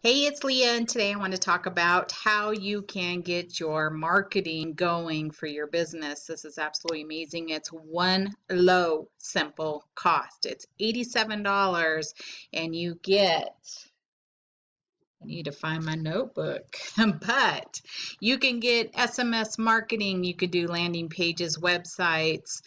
Hey, it's Leah, and today I want to talk about how you can get your marketing going for your business. This is absolutely amazing. It's one low, simple cost. It's $87, and you get, I need to find my notebook, but you can get SMS marketing. You could do landing pages, websites,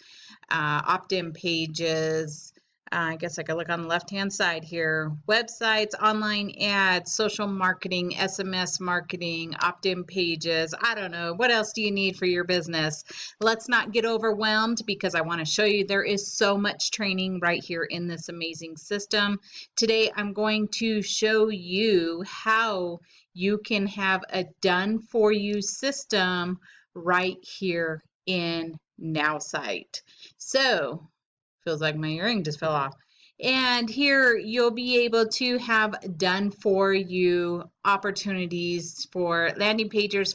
opt-in pages. I guess I could look on the left-hand side here. Websites, online ads, social marketing, SMS marketing, opt-in pages. I don't know. What else do you need for your business? Let's not get overwhelmed because I want to show you there is so much training right here in this amazing system. Today, I'm going to show you how you can have a done-for-you system right here in Nowsite. So, feels like my earring just fell off. And here you'll be able to have done for you opportunities for landing pages,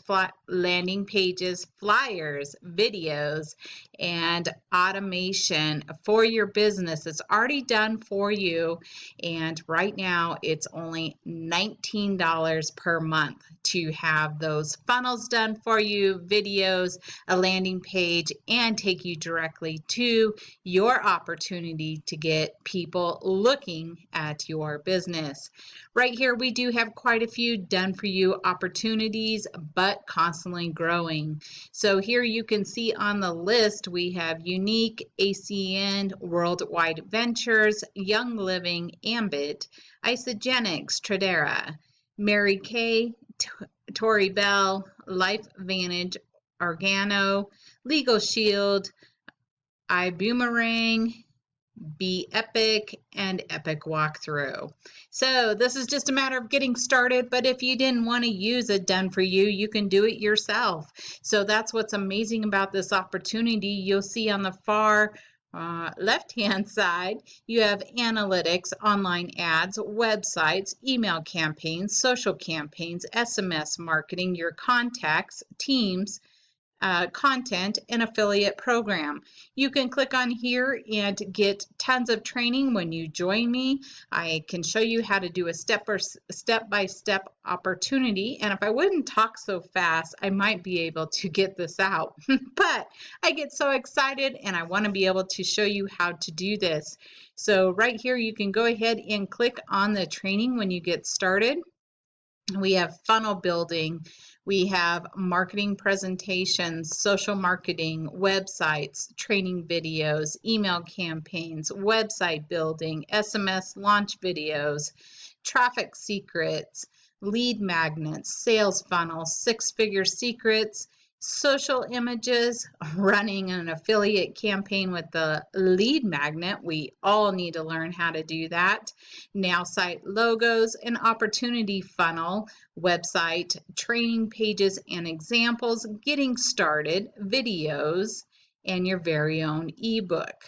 flyers, videos, and automation for your business. It's already done for you, and right now it's only $19 per month to have those funnels done for you, videos, a landing page, and take you directly to your opportunity to get people looking at your business. Right here, we do have quite a few done for you opportunities, but constantly growing. So here you can see on the list, we have Unique, ACN, Worldwide Ventures, Young Living, Ambit, Isagenix, Tradera, Mary Kay, 𝗬𝗏𝗏𝗃𝗏𝗏, LifeVantage, Organo, LegalShield, 𝗙𝗏𝗏𝗃𝗏𝗏, 𝗵𝗂𝗥, and Epic Walkthrough. So this is just a matter of getting started, but if you didn't want to use it done for you, you can do it yourself. So that's what's amazing about this opportunity. You'll see on the far left-hand side, you have analytics, online ads, websites, email campaigns, social campaigns, SMS marketing, your contacts, teams, content, and affiliate program. You can click on here and get tons of training when you join me. I can show you how to do a step-by-step opportunity, and if I wouldn't talk so fast, I might be able to get this out. But I get so excited and I want to be able to show you how to do this. So right here, you can go ahead and click on the training when you get started. We have funnel building, we have marketing presentations, social marketing, websites, training videos, email campaigns, website building, SMS launch videos, traffic secrets, lead magnets, sales funnels, six-figure secrets, social images, running an affiliate campaign with the lead magnet. We all need to learn how to do that. Nowsite logos, an opportunity funnel, website, training pages and examples, getting started, videos, and your very own ebook.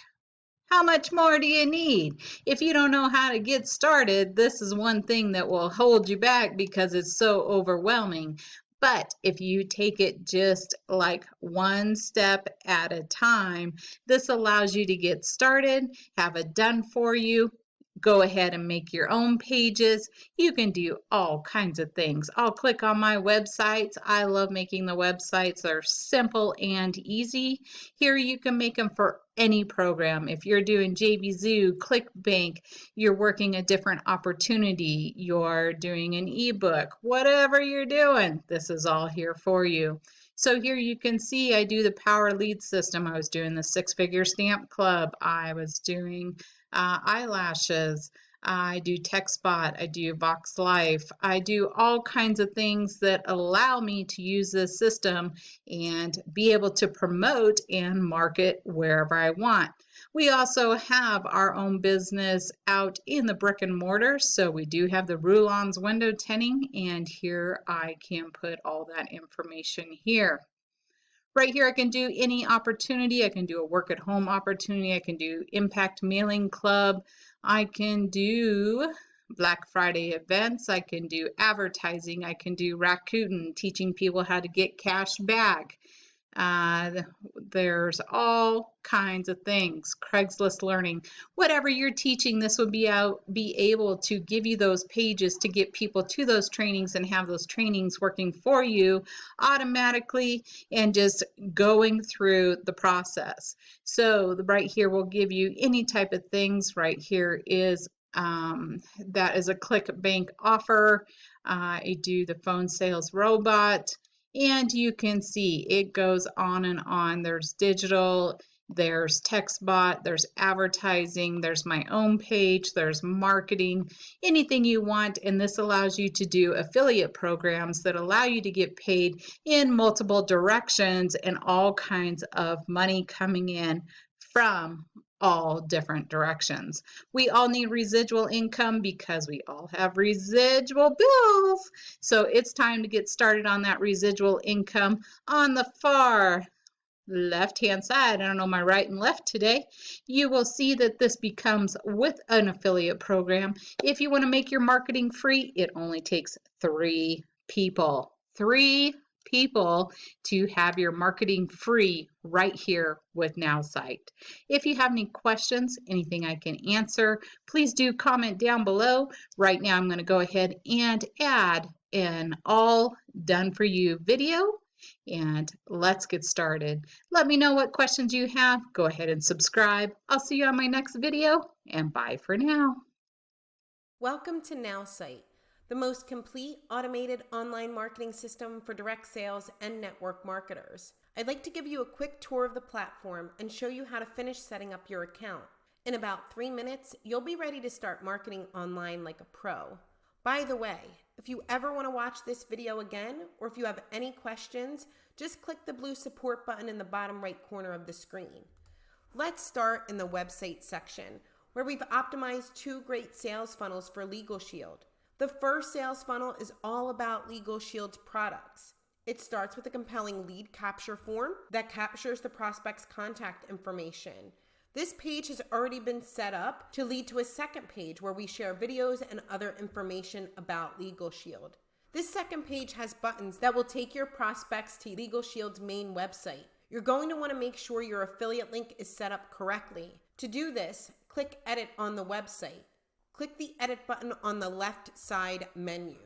How much more do you need? If you don't know how to get started, this is one thing that will hold you back because it's so overwhelming. But if you take it just like one step at a time, this allows you to get started, have it done for you. Go ahead and make your own pages. You can do all kinds of things. I'll click on my websites. I love making the websites. They're simple and easy. Here you can make them for any program. If you're doing JVZoo, ClickBank, you're working a different opportunity, you're doing an ebook, whatever you're doing, this is all here for you. So here you can see I do the power lead system. I was doing the six-figure stamp club. I was doing eyelashes. I do TechSpot, I do Vox Life, I do all kinds of things that allow me to use this system and be able to promote and market wherever I want. We also have our own business out in the brick and mortar, so we do have the Rulon's window tinting, and here I can put all that information here. Right here, I can do any opportunity. I can do a work at home opportunity. I can do impact mailing club. I can do Black Friday events. I can do advertising. I can do Rakuten, teaching people how to get cash back. There's all kinds of things. Craigslist Learning, whatever you're teaching, this would be able to give you those pages to get people to those trainings and have those trainings working for you automatically and just going through the process. So right here will give you any type of things. Right here is that is a ClickBank offer. I do the phone sales robot. And you can see it goes on and on. There's digital, there's text bot, there's advertising, there's my own page, there's marketing, anything you want. And this allows you to do affiliate programs that allow you to get paid in multiple directions and all kinds of money coming in from all different directions. We all need residual income because we all have residual bills. So it's time to get started on that residual income. On the far left-hand side, I don't know my right and left today, you will see that this becomes with an affiliate program. If you want to make your marketing free, it only takes 3 people. 3 people to have your marketing free right here with Nowsite. If you have any questions, anything I can answer, please do comment down below. Right now I'm going to go ahead and add an all done for you video, and let's get started. Let me know what questions you have. Go ahead and subscribe. I'll see you on my next video, and bye for now. Welcome to Nowsite, the most complete automated online marketing system for direct sales and network marketers. I'd like to give you a quick tour of the platform and show you how to finish setting up your account. In about 3 minutes, you'll be ready to start marketing online like a pro. By the way, if you ever want to watch this video again, or if you have any questions, just click the blue support button in the bottom right corner of the screen. Let's start in the website section, where we've optimized 2 great sales funnels for LegalShield. The first sales funnel is all about LegalShield's products. It starts with a compelling lead capture form that captures the prospect's contact information. This page has already been set up to lead to a second page where we share videos and other information about LegalShield. This second page has buttons that will take your prospects to LegalShield's main website. You're going to want to make sure your affiliate link is set up correctly. To do this, click Edit on the website. Click the Edit button on the left side menu.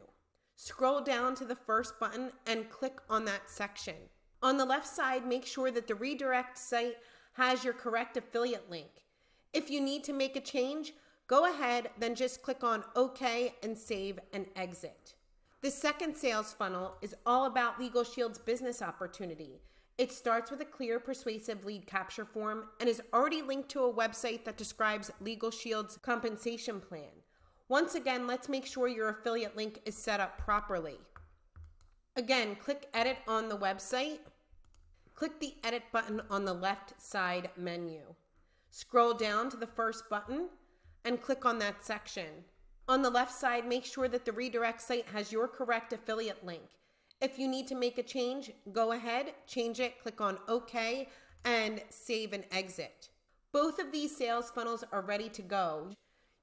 Scroll down to the first button and click on that section. On the left side, make sure that the redirect site has your correct affiliate link. If you need to make a change, go ahead, then just click on OK and save and exit. The second sales funnel is all about LegalShield's business opportunity. It starts with a clear, persuasive lead capture form and is already linked to a website that describes LegalShield's compensation plan. Once again, let's make sure your affiliate link is set up properly. Again, click Edit on the website. Click the Edit button on the left side menu. Scroll down to the first button and click on that section. On the left side, make sure that the redirect site has your correct affiliate link. If you need to make a change, go ahead, change it, click on OK, and save and exit. Both of these sales funnels are ready to go.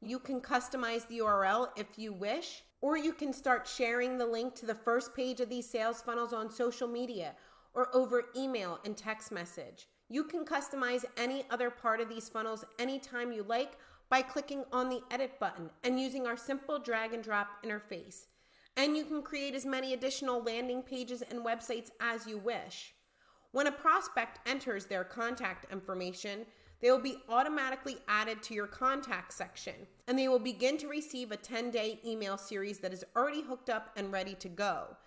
You can customize the URL if you wish, or you can start sharing the link to the first page of these sales funnels on social media or over email and text message. You can customize any other part of these funnels anytime you like by clicking on the Edit button and using our simple drag and drop interface. And you can create as many additional landing pages and websites as you wish. When a prospect enters their contact information, they will be automatically added to your contact section, and they will begin to receive a 10-day email series that is already hooked up and ready to go.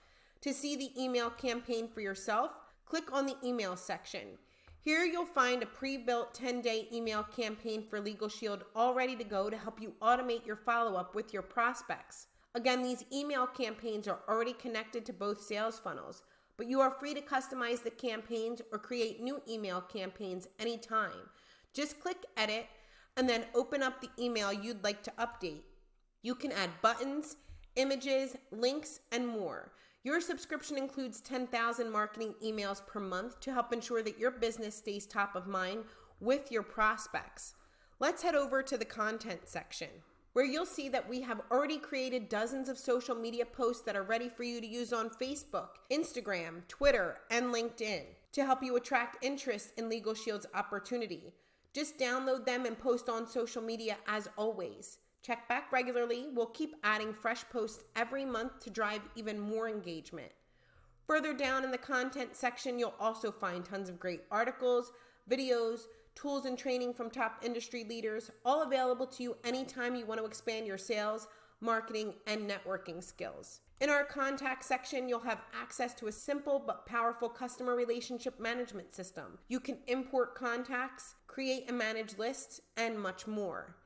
To see the email campaign for yourself, click on the email section. Here you'll find a pre-built 10-day email campaign for LegalShield all ready to go to help you automate your follow-up with your prospects. Again, these email campaigns are already connected to both sales funnels, but you are free to customize the campaigns or create new email campaigns anytime. Just click Edit and then open up the email you'd like to update. You can add buttons, images, links, and more. Your subscription includes 10,000 marketing emails per month to help ensure that your business stays top of mind with your prospects. Let's head over to the content section, where you'll see that we have already created dozens of social media posts that are ready for you to use on Facebook, Instagram, Twitter, and LinkedIn. to help you attract interest in LegalShield's opportunity. Just download them and post on social media as always. Check back regularly. We'll keep adding fresh posts every month to drive even more engagement. Further down in the content section, you'll also find tons of great articles, videos, tools and training from top industry leaders, all available to you anytime you want to expand your sales, marketing, and networking skills. In our contact section, you'll have access to a simple but powerful customer relationship management system. You can import contacts, create and manage lists, and much more.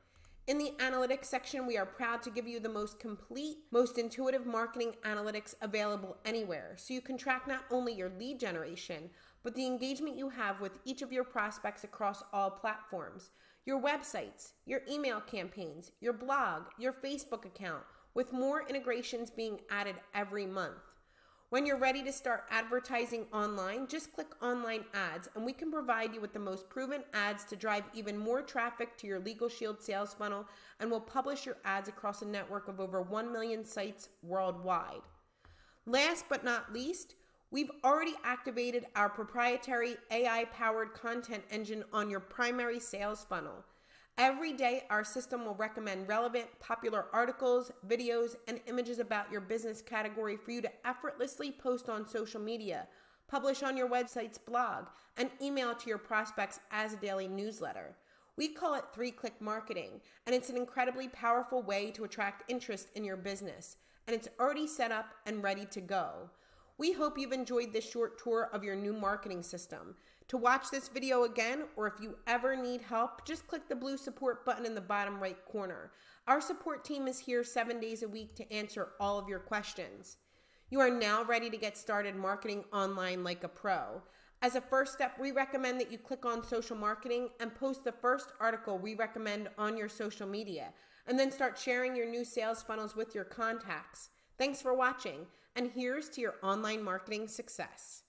In the analytics section, we are proud to give you the most complete, most intuitive marketing analytics available anywhere, so you can track not only your lead generation, but the engagement you have with each of your prospects across all platforms, your websites, your email campaigns, your blog, your Facebook account, with more integrations being added every month. When you're ready to start advertising online, just click online ads and we can provide you with the most proven ads to drive even more traffic to your LegalShield sales funnel, and we'll publish your ads across a network of over 1 million sites worldwide. Last but not least, we've already activated our proprietary AI-powered content engine on your primary sales funnel. Every day, our system will recommend relevant, popular articles, videos, and images about your business category for you to effortlessly post on social media, publish on your website's blog, and email to your prospects as a daily newsletter. We call it 3-click marketing, and it's an incredibly powerful way to attract interest in your business, and it's already set up and ready to go. We hope you've enjoyed this short tour of your new marketing system. To watch this video again, or if you ever need help, just click the blue support button in the bottom right corner. Our support team is here 7 days a week to answer all of your questions. You are now ready to get started marketing online like a pro. As a first step, we recommend that you click on social marketing and post the first article we recommend on your social media, and then start sharing your new sales funnels with your contacts. Thanks for watching, and here's to your online marketing success.